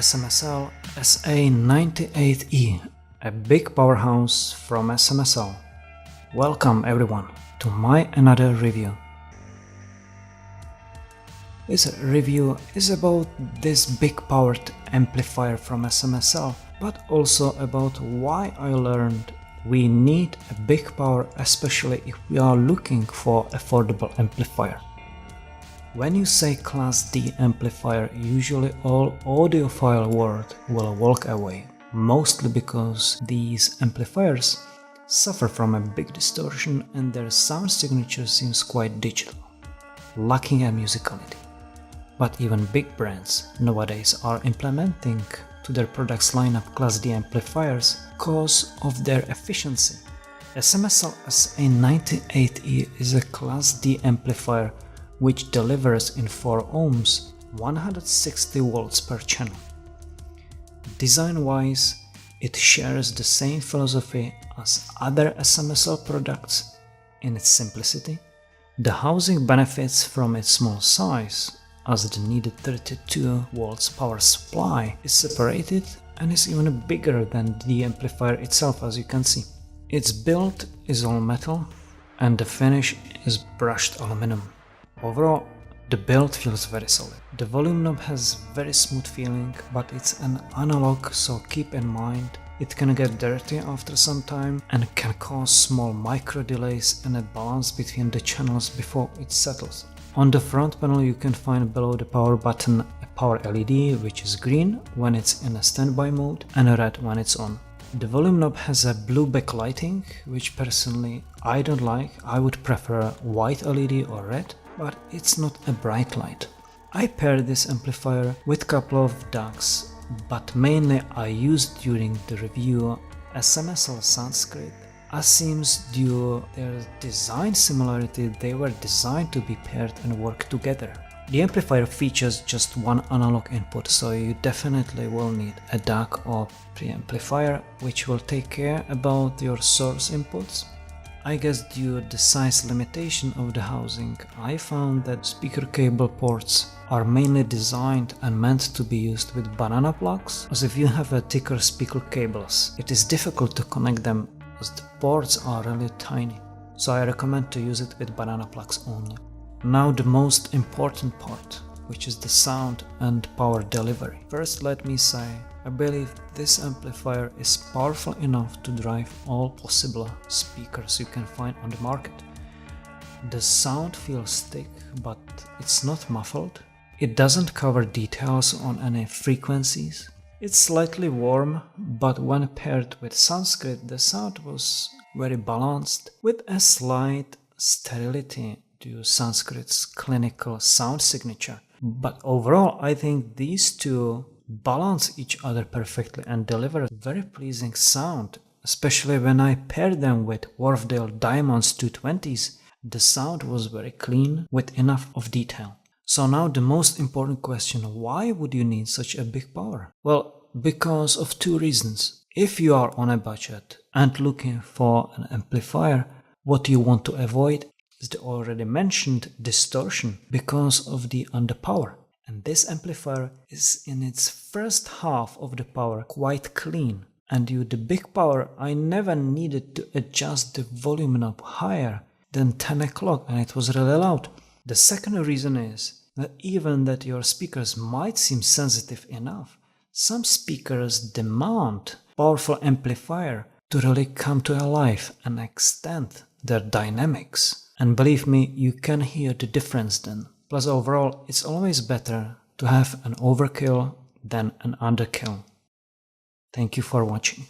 SMSL SA98E, a big powerhouse from SMSL. Welcome everyone to my another review. This review is about this big powered amplifier from SMSL, but also about why I learned we need a big power, especially if we are looking for affordable amplifier. When you say Class D amplifier, usually all audiophile world will walk away, mostly because these amplifiers suffer from a big distortion and their sound signature seems quite digital, lacking a musicality. But even big brands nowadays are implementing to their products lineup Class D amplifiers because of their efficiency. SMSL SA98E is a Class D amplifier which delivers in 4 ohms 160 volts per channel. Design-wise, it shares the same philosophy as other SMSL products in its simplicity. The housing benefits from its small size, as the needed 32 volts power supply is separated and is even bigger than the amplifier itself, as you can see. Its build is all metal and the finish is brushed aluminum. Overall, the build feels very solid. The volume knob has very smooth feeling, but it's an analog, so keep in mind it can get dirty after some time and can cause small micro delays in a balance between the channels before it settles. On the front panel you can find below the power button a power LED, which is green when it's in a standby mode and red when it's on. The volume knob has a blue backlighting, which personally I don't like. I would prefer white LED or red, but it's not a bright light. I paired this amplifier with a couple of DACs, but mainly I used during the review SMSL Sanskrit, as seems due their design similarity they were designed to be paired and work together. The amplifier features just one analog input, so you definitely will need a DAC or preamplifier which will take care about your source inputs. I guess due to the size limitation of the housing, I found that speaker cable ports are mainly designed and meant to be used with banana plugs, as if you have a thicker speaker cables, it is difficult to connect them as the ports are really tiny, so I recommend to use it with banana plugs only. Now the most important part, which is the sound and power delivery. First let me say, I believe this amplifier is powerful enough to drive all possible speakers you can find on the market. The sound feels thick, but it's not muffled. It doesn't cover details on any frequencies. It's slightly warm, but when paired with Sanskrit, the sound was very balanced, with a slight sterility due to Sanskrit's clinical sound signature. But overall, I think these two balance each other perfectly and deliver a very pleasing sound, especially when I paired them with Wharfedale Diamond's 220s. The sound was very clean with enough of detail. So now the most important question, why would you need such a big power? Well, because of 2 reasons. If you are on a budget and looking for an amplifier, what you want to avoid is the already mentioned distortion because of the underpower. And this amplifier is in its first half of the power quite clean. And due to the big power, I never needed to adjust the volume knob higher than 10 o'clock and it was really loud. The second reason is that even that your speakers might seem sensitive enough, some speakers demand powerful amplifier to really come to life and extend their dynamics. And believe me, you can hear the difference then. Plus overall, it's always better to have an overkill than an underkill. Thank you for watching.